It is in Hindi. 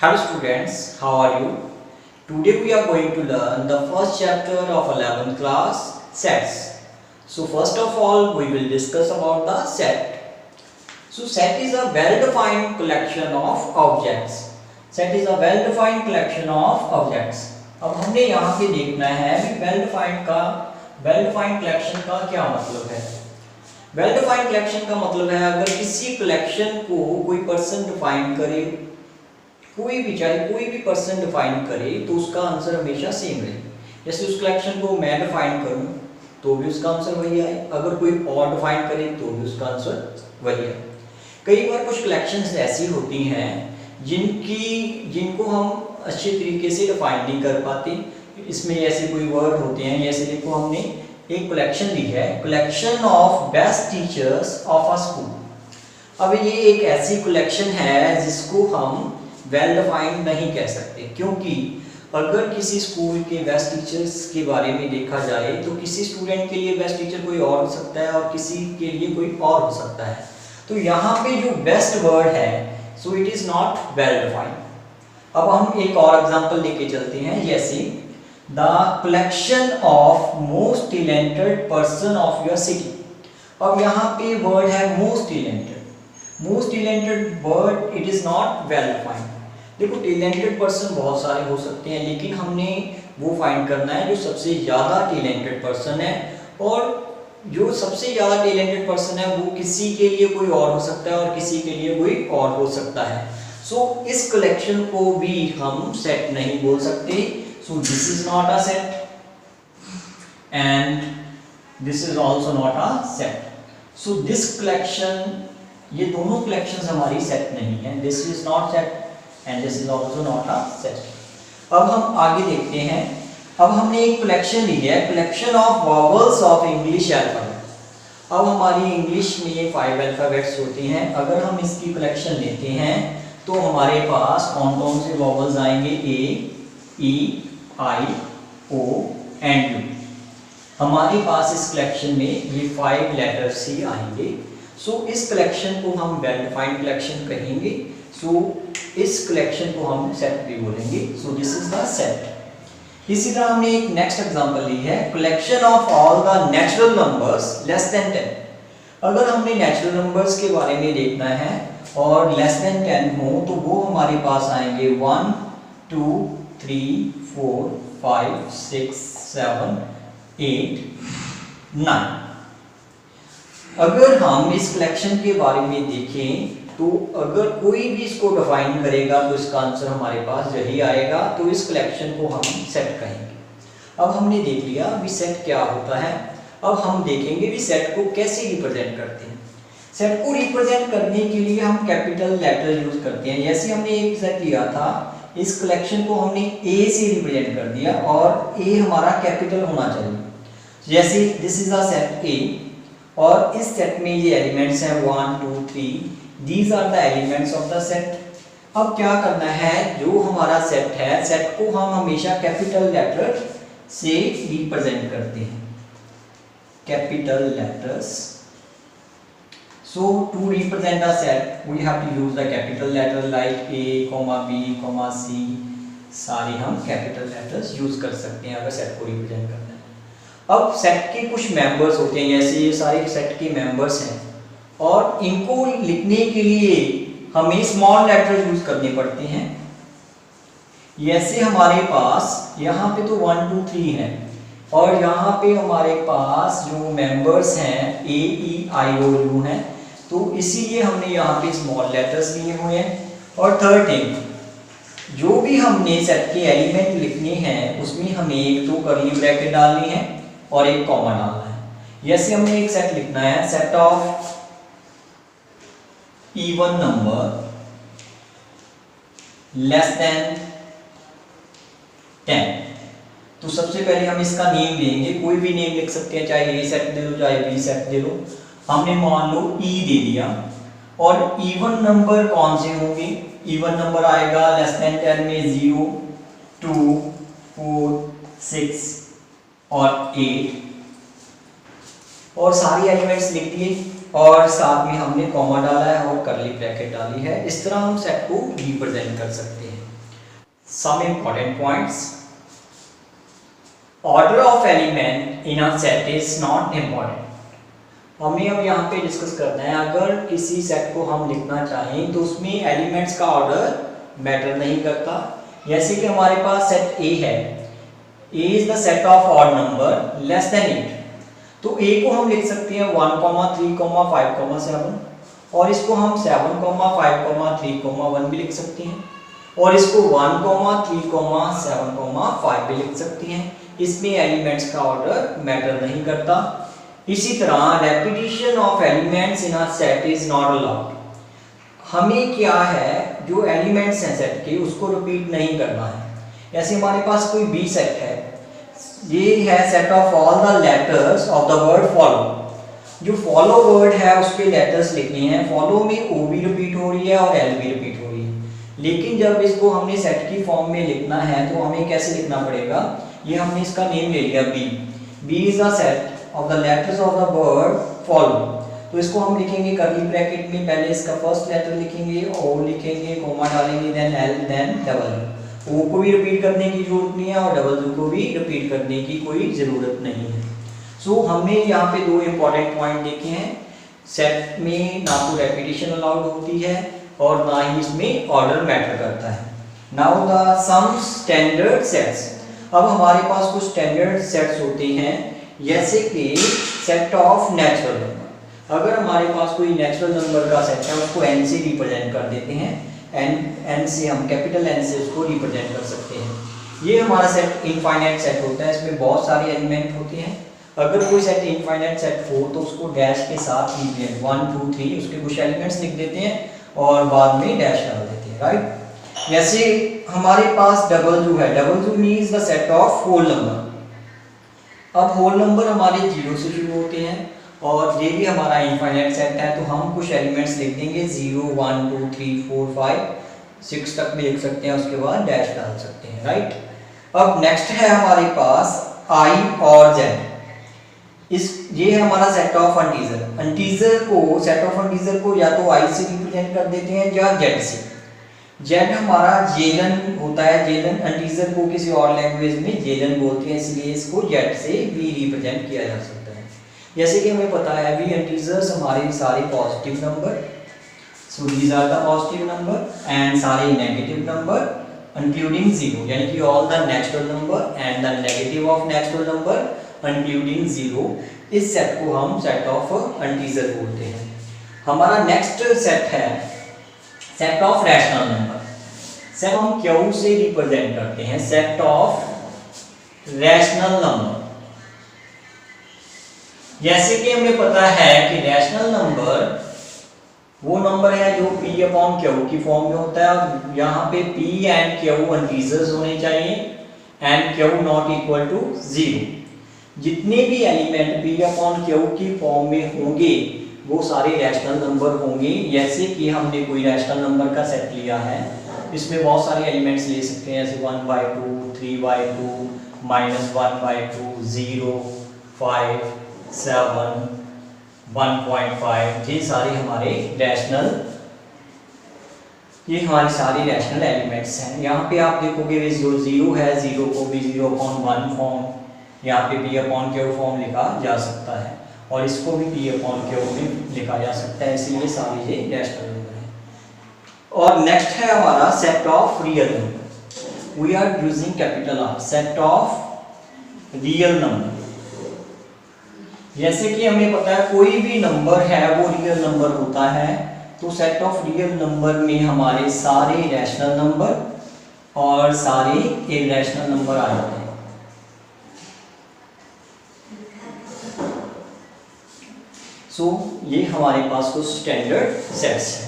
Hello students, how are you? Today we are going to learn the first chapter of 11th class, sets. So first of all we will discuss about the set. So set is a well-defined collection of objects. Set is a well-defined collection of objects. अब हमने यहाँ पे देखना है कि well-defined collection का क्या मतलब है. Well-defined collection का मतलब है अगर किसी collection को कोई person define करे, कोई भी पर्सन डिफाइन करे तो उसका आंसर हमेशा सेम रहे. जैसे उस कलेक्शन को मैं डिफाइन करूं तो भी उसका आंसर वही आए, अगर कोई और डिफाइन करे तो भी उसका आंसर वही आए. कई बार कुछ कलेक्शंस ऐसी होती हैं जिनको हम अच्छे तरीके से डिफाइन नहीं कर पाते. इसमें ऐसे कोई वर्ड होते हैं, जैसे देखो हमने एक कलेक्शन ली है, collection of best teachers of a school. अब ये एक ऐसी कलेक्शन है जिसको हम वेल डिफाइंड नहीं कह सकते, क्योंकि अगर किसी स्कूल के बेस्ट टीचर्स के बारे में देखा जाए तो किसी स्टूडेंट के लिए बेस्ट टीचर कोई और हो सकता है और किसी के लिए कोई और हो सकता है. तो यहाँ पे जो बेस्ट वर्ड है so it is not well defined. अब हम एक और एग्जांपल लेके चलते हैं, जैसे the collection of most talented person of your city. अब यहाँ पे वर्ड है most talented word, it is not well defined. देखो टैलेंटेड पर्सन बहुत सारे हो सकते हैं, लेकिन हमने वो फाइंड करना है जो सबसे ज़्यादा टैलेंटेड पर्सन है, और जो सबसे ज़्यादा टैलेंटेड पर्सन है वो किसी के लिए कोई और हो सकता है और किसी के लिए कोई और हो सकता है. सो इस कलेक्शन को भी हम सेट नहीं बोल सकते. So this is not a set and this is also not a set. So this collection, ये दोनों कलेक्शंस हमारी सेट नहीं है. This is not set and this is also not a set. अब हम आगे देखते हैं. अब हमने एक कलेक्शन ली है, collection of vowels of English alphabet. अब हमारी इंग्लिश में 5 अल्फाबेट्स होते हैं. अगर हम इसकी कलेक्शन लेते हैं तो हमारे पास कौन कौन से वॉवल्स आएंगे? ए, ई, आई, ओ एंड यू. हमारे पास इस कलेक्शन में ये 5 लेटर्स ही आएंगे. सो इस कलेक्शन को हम वेल डिफाइंड कलेक्शन कहेंगे. सो इस कलेक्शन को हम सेट भी बोलेंगे. So this is the set. इसी तरह हमने एक नेक्स्ट एग्जांपल ली है, collection of all the natural numbers less than 10. अगर हमने नेचुरल नंबर्स के बारे में देखना है और लेस देन 10 हो तो वो हमारे पास आएंगे 1 2 3 4 5 6 7 8 9. अगर हम इस कलेक्शन के बारे में देखें तो अगर कोई भी इसको डिफाइन करेगा तो इसका आंसर हमारे पास यही आएगा. तो इस कलेक्शन को हम सेट कहेंगे. अब हमने देख लिया भी सेट क्या होता है. अब हम देखेंगे भी सेट को कैसे रिप्रेजेंट करते हैं. सेट को रिप्रेजेंट करने के लिए हम कैपिटल लेटर यूज करते हैं. जैसे हमने एक सेट लिया था, इस कलेक्शन को हमने ए से रिप्रेजेंट कर दिया और ए हमारा कैपिटल होना चाहिए. जैसे दिस इज अ सेट ए और इस सेट में ये एलिमेंट्स हैं 1 2 3. These are the elements of the set. अब क्या करना है, जो हमारा सेट है, सेट को हम हमेशा कैपिटल लेटर से रिप्रेजेंट करते हैं. Capital letters. So to represent a set we have to use the capital letter like A, B, C. सारे हम कैपिटल लेटर्स यूज कर सकते हैं अगर सेट को रिप्रेजेंट करना है. अब सेट के कुछ मेंबर्स होते हैं, जैसे ये सारे सेट के मेंबर्स हैं और इनको लिखने के लिए हमें स्मॉल लेटर यूज करने पड़ते हैं. जैसे हमारे पास यहाँ पे तो 1 2 3 है और यहाँ पे हमारे पास जो मेंबर्स हैं ए ई आई ओ यू हैं, तो इसीलिए हमने यहाँ पे स्मॉल लेटर्स लिए हुए हैं. और थर्ड थिंग, जो भी हमने सेट के एलिमेंट लिखने हैं उसमें हमें एक तो कर्ली ब्रैकेट डालनी है और एक कॉमा डालना है. जैसे हमने एक सेट लिखना है, set of even number less than 10. तो सबसे पहले हम इसका नेम देंगे. कोई भी नेम लिख सकते हैं, चाहे ए सेट दे दो चाहे बी सेट दे दो. हमने मान लो ई दे दिया. और इवन नंबर कौन से होंगे? इवन नंबर आएगा लेस देन 10 में 0 2 4 6 और 8 और सारी एलिमेंट्स लिख दिए और साथ में हमने कॉमा डाला है और कर्ली ब्रैकेट डाली है. इस तरह हम सेट को रिप्रेजेंट कर सकते हैं. some important points. Order of element in a set is not important. हमें अब यहाँ पे डिस्कस करना है, अगर किसी सेट को हम लिखना चाहें तो उसमें एलिमेंट्स का ऑर्डर मैटर नहीं करता। जैसे कि हमारे पास सेट ए है, A is the set of odd number less than 8, तो ए को हम लिख सकते हैं 1, 3, 5, 7, और इसको हम 7, 5, 3, 1 भी लिख सकते हैं, और इसको 1, 3, 7, 5 भी लिख सकते हैं। इसमें एलिमेंट्स का ऑर्डर मैटर नहीं करता। इसी तरह repetition of elements in a set is not allowed. हमें क्या है, जो एलिमेंट्स हैं सेट के उसको रिपीट नहीं करना है। जैसे हमारे पास कोई बी सेट है, ये है set of all the letters of the word follow. जो फॉलो वर्ड है उसके लेटर्स लिखने हैं। फॉलो में ओ भी रिपीट हो रही है और एल भी रिपीट हो रही है, लेकिन जब इसको हमने सेट की फॉर्म में लिखना है तो हमें कैसे लिखना पड़ेगा, ये हमने इसका नेम ले लिया B. B is the set of the letters of the word follow. तो इसको हम लिखेंगे करली ब्रैकेट में, पहले इसका फर्स्ट लेटर लिखेंगे, ओ लिखेंगे, कोमा डालेंगे, देन एल, देन डबल। ओ को भी रिपीट करने की जरूरत नहीं है और डबल को भी रिपीट करने की कोई जरूरत नहीं है। सो हमने यहाँ पे दो इंपॉर्टेंट पॉइंट देखे हैं। सेट में ना तो रेपिटेशन अलाउड होती है और ना ही इसमें ऑर्डर मैटर करता है। Now the some standard sets. अब हमारे पास कुछ स्टैंडर्ड सेट्स होते हैं, जैसे कि सेट ऑफ नेचुरल नंबर। अगर हमारे पास कोई नेचुरल नंबर का सेट है, उसको n से रिप्रेजेंट कर देते हैं। n से हम कैपिटल N से उसको रिप्रेजेंट कर सकते हैं। ये हमारा सेट इनफाइनाइट सेट होता है, इसमें बहुत सारे एलिमेंट होते हैं। अगर कोई सेट इनफाइनाइट सेट हो तो उसको डैश के साथ रिप्रेजेंट 1, 2, 3 उसके कुछ एलिमेंट्स लिख देते हैं और बाद में डैश डाल देते हैं, राइट। जैसे हमारे पास डबल जो है, डबल जो means the set of whole number. अब होल नंबर हमारे 0 से शुरू होते हैं और ये भी हमारा इनफाइनाइट सेट है, तो हम कुछ एलिमेंट्स लिख देंगे 0, 1, 2, 3, 4, 5, 6 तक भी लिख सकते हैं, उसके बाद डैश डाल सकते हैं, राइट। अब नेक्स्ट है हमारे पास i और z। ये है हमारा सेट ऑफ इंटीजर। इंटीजर को, सेट ऑफ इंटीजर को या तो i से रिप्रेजेंट कर देते हैं या z से। z हमारा जेलन होता है, जेलन इंटीजर को किसी और लैंग्वेज में जेलन बोलते हैं, इसलिए इसको z से भी रिप्रेजेंट किया जा सकता है। जैसे कि हमें पता है भी इंटीजर्स हमारे सारे positive number, so these are the positive number, and सारे नेगेटिव नंबर इंक्लूडिंग 0, यानी कि all the natural number and the negative of natural number including 0। इस सेट को हम सेट ऑफ इंटीजर बोलते हैं। हमारा नेक्स्ट सेट है set of rational number. Set हम क्यू से रिप्रेजेंट करते हैं, सेट ऑफ रैशनल नंबर। जैसे कि हमें पता है कि रैशनल नंबर वो नंबर है जो p अपॉन क्यू की फॉर्म में होता है। यहाँ पे p एंड क्यू इंटीजर्स होने चाहिए and q not equal to 0। जितने भी एलिमेंट p अपॉन क्यू की फॉर्म में होंगे वो सारे रैशनल नंबर होंगे। जैसे कि हमने कोई रैशनल नंबर का सेट लिया है, इसमें बहुत सारे एलिमेंट्स ले सकते हैं, जैसे 1/2, 3/2, -1/2, 0, 5, 7, 1.5। ये सारे हमारे रैशनल, ये हमारे सारे रैशनल एलिमेंट्स हैं। यहाँ पे आप देखोगे जो 0 है, 0 को भी 0/1 फॉर्म, यहाँ पे p अपॉन क्यू फॉर्म लिखा जा सकता है और इसको भी p अपॉन क्यू में लिखा जा सकता है, इसलिए सारे ये रैशनल नंबर हैं। और नेक्स्ट है हमारा set of real number. We are using capital R, set of real number. जैसे कि हमें पता है कोई भी नंबर है वो रियल नंबर होता है, तो सेट ऑफ रियल नंबर में हमारे सारे रैशनल नंबर और सारे इरैशनल नंबर आ जाते हैं। सो ये हमारे पास कुछ स्टैंडर्ड सेट्स हैं।